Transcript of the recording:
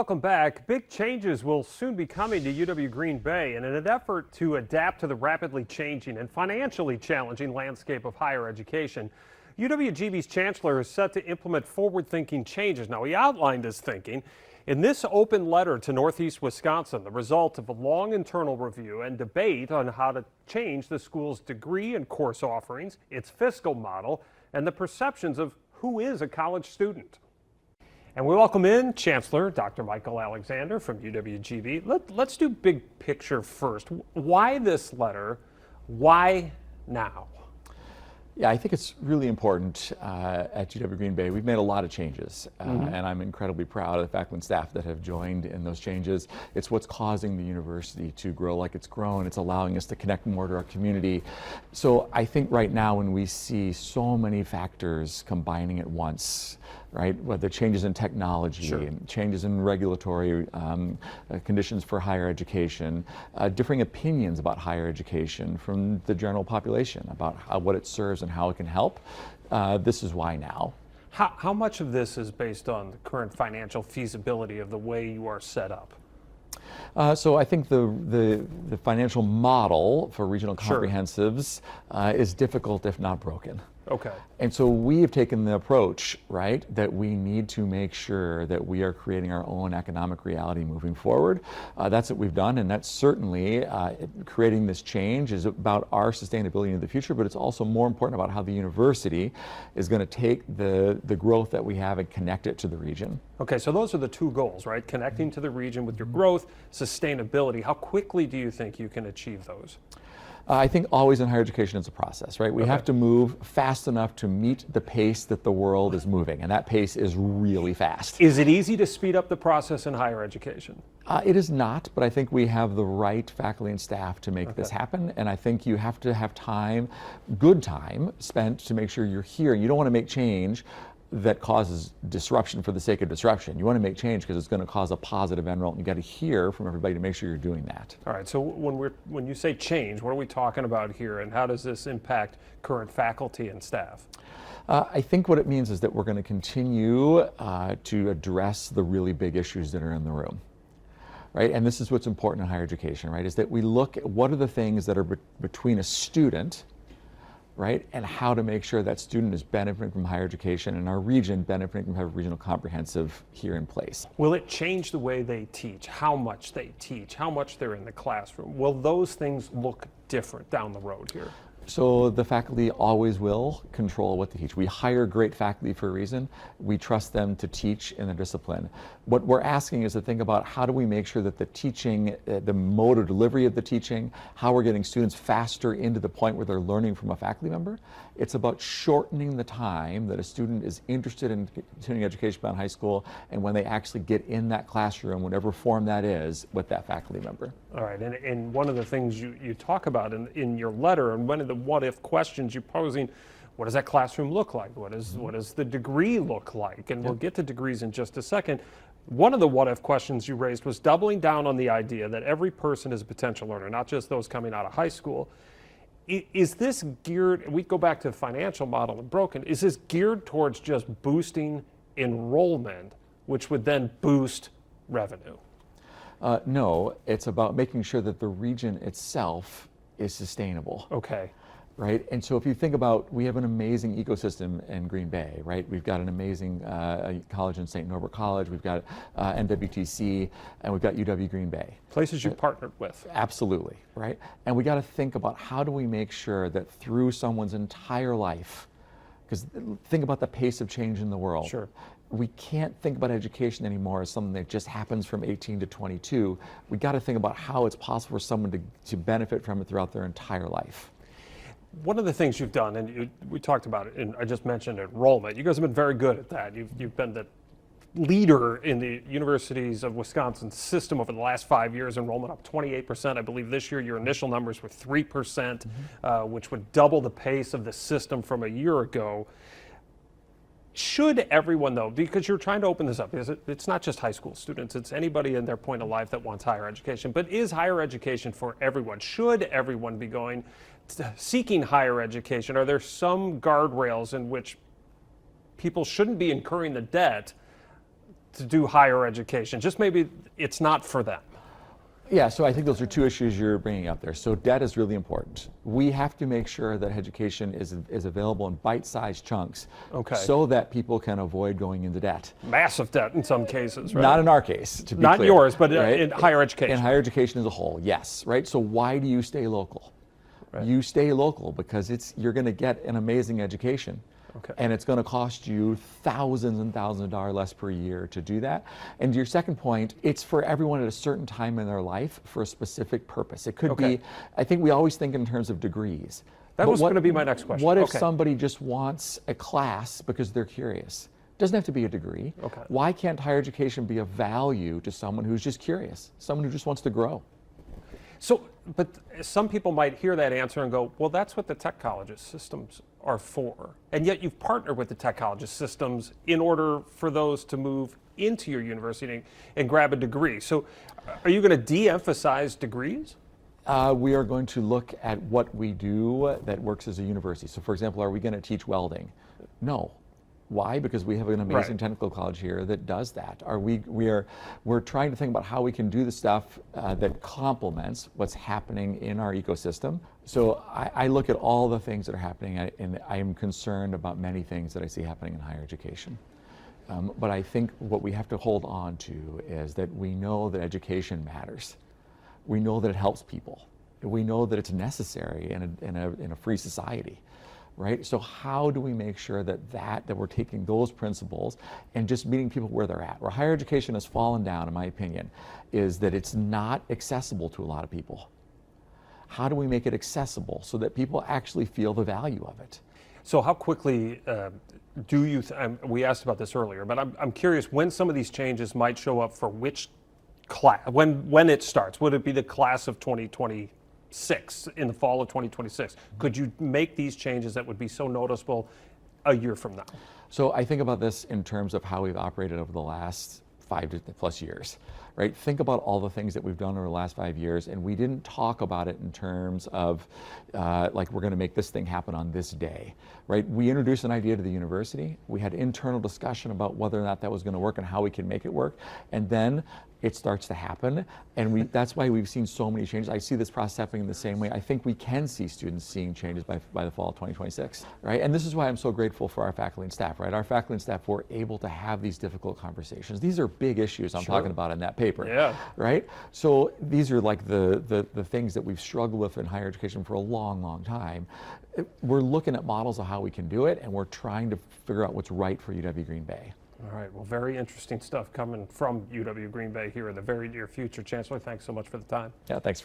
Welcome back. Big changes will soon be coming to UW-Green Bay in an effort to adapt to the rapidly changing and financially challenging landscape of higher education. UWGB's chancellor is set to implement forward-thinking changes. Now, he outlined his thinking in this open letter to Northeast Wisconsin, the result of a long internal review and debate on how to change the school's degree and course offerings, its fiscal model, and the perceptions of who is a college student. And we welcome in Chancellor Dr. Michael Alexander from UWGB. Let's do big picture first. Why this letter? Why now? Yeah, I think it's really important at UW Green Bay. We've made a lot of changes, and I'm incredibly proud of the faculty and staff that have joined in those changes. It's what's causing the university to grow like it's grown. It's allowing us to connect more to our community. So I think right now when we see so many factors combining at once, right, whether changes in technology, and changes in regulatory conditions for higher education, differing opinions about higher education from the general population about what it serves and how it can help, this is why now. How much of this is based on the current financial feasibility of the way you are set up? So I think the financial model for regional comprehensives is difficult if not broken. Okay. And so we have taken the approach, right, that we need to make sure that we are creating our own economic reality moving forward. That's what we've done, and that's certainly creating this change is about our sustainability in the future, but it's also more important about how the university is going to take the growth that we have and connect it to the region. Okay, so those are the two goals, right? Connecting to the region with your growth, sustainability. How quickly do you think you can achieve those? I think always in higher education it's a process, right? We have to move fast enough to meet the pace that the world is moving, and that pace is really fast. Is it easy to speed up the process in higher education? It is not, but I think we have the right faculty and staff to make this happen, and I think you have to have time, good time, spent to make sure you're here. You don't want to make change that causes disruption for the sake of disruption. You want to make change because it's going to cause a positive end result. You got to hear from everybody to make sure you're doing that. All right. So when you say change, what are we talking about here, and how does this impact current faculty and staff? I think what it means is that we're going to continue to address the really big issues that are in the room. Right, and this is what's important in higher education, right? Is that we look at what are the things that are between a student, right, and how to make sure that student is benefiting from higher education and our region benefiting from having regional comprehensive here in place. Will it change the way they teach, how much they teach, how much they're in the classroom? Will those things look different down the road here? So the faculty always will control what they teach. We hire great faculty for a reason. We trust them to teach in the discipline. What we're asking is to think about how do we make sure that the teaching, the mode of delivery of the teaching, how we're getting students faster into the point where they're learning from a faculty member. It's about shortening the time that a student is interested in continuing education beyond high school and when they actually get in that classroom, whatever form that is, with that faculty member. All right, and one of the things you talk about in your letter, and one of the what-if questions you're posing, what does that classroom look like? What does the degree look like? And we'll get to degrees in just a second. One of the what-if questions you raised was doubling down on the idea that every person is a potential learner, not just those coming out of high school. Is this geared, we go back to the financial model and broken, is this geared towards just boosting enrollment, which would then boost revenue? No, it's about making sure that the region itself is sustainable. Okay. Right, and so if you think about, we have an amazing ecosystem in Green Bay, right? We've got an amazing college in St. Norbert College, we've got NWTC, and we've got UW Green Bay. Places you partnered with. Absolutely, right? And we got to think about how do we make sure that through someone's entire life, because think about the pace of change in the world. Sure. We can't think about education anymore as something that just happens from 18 to 22. We got to think about how it's possible for someone to benefit from it throughout their entire life. One of the things you've done, and we talked about it, and I just mentioned enrollment. You guys have been very good at that. You've been the leader in the universities of Wisconsin system over the last 5 years. Enrollment up 28%. I believe this year your initial numbers were 3%, which would double the pace of the system from a year ago. Should everyone, though, because you're trying to open this up, because it's not just high school students, it's anybody in their point of life that wants higher education, but is higher education for everyone? Should everyone be going, seeking higher education? Are there some guardrails in which people shouldn't be incurring the debt to do higher education? Just maybe it's not for them. Yeah, so I think those are two issues you're bringing up there. So debt is really important. We have to make sure that education is available in bite-sized chunks, Okay. so that people can avoid going into debt. Massive debt in some cases, right? Not in our case, to be Not clear. yours, but right? in higher education. In higher education as a whole, yes, right? So why do you stay local? Right. You stay local because you're going to get an amazing education. Okay. And it's going to cost you thousands and thousands of dollars less per year to do that. And to your second point, it's for everyone at a certain time in their life for a specific purpose. It could Okay. be, I think we always think in terms of degrees. That But was going to be my next question. What if Okay. somebody just wants a class because they're curious? Doesn't have to be a degree. Okay. Why can't higher education be of value to someone who's just curious, someone who just wants to grow? So, but some people might hear that answer and go, well, that's what the tech colleges systems are for. And yet you've partnered with the tech colleges systems in order for those to move into your university and grab a degree. So are you going to de-emphasize degrees? We are going to look at what we do that works as a university. So for example, are we going to teach welding? No. Why? Because we have an amazing Right. technical college here that does that. We're trying to think about how we can do the stuff that complements what's happening in our ecosystem. So I look at all the things that are happening, and I am concerned about many things that I see happening in higher education. But I think what we have to hold on to is that we know that education matters. We know that it helps people. We know that it's necessary in a free society. Right? So how do we make sure that we're taking those principles and just meeting people where they're at? Where higher education has fallen down, in my opinion, is that it's not accessible to a lot of people. How do we make it accessible so that people actually feel the value of it? So how quickly do you, we asked about this earlier, but I'm curious when some of these changes might show up for which class, when it starts. Would it be the class of 2026, in the fall of 2026? Could you make these changes that would be so noticeable a year from now? So I think about this in terms of how we've operated over the last 5+ years, right? Think about all the things that we've done over the last 5 years, and we didn't talk about it in terms of like we're going to make this thing happen on this day, right? We introduced an idea to the university. We had internal discussion about whether or not that was going to work and how we can make it work, and then it starts to happen, and that's why we've seen so many changes. I see this process happening in the same way. I think we can see students seeing changes by the fall of 2026, right? And this is why I'm so grateful for our faculty and staff, right? Our faculty and staff were able to have these difficult conversations. These are big issues I'm talking about in that paper, Yeah. right? So these are like the things that we've struggled with in higher education for a long, long time. We're looking at models of how we can do it, and we're trying to figure out what's right for UW Green Bay. All right, well, very interesting stuff coming from UW Green Bay here in the very near future. Chancellor, thanks so much for the time. Yeah, thanks.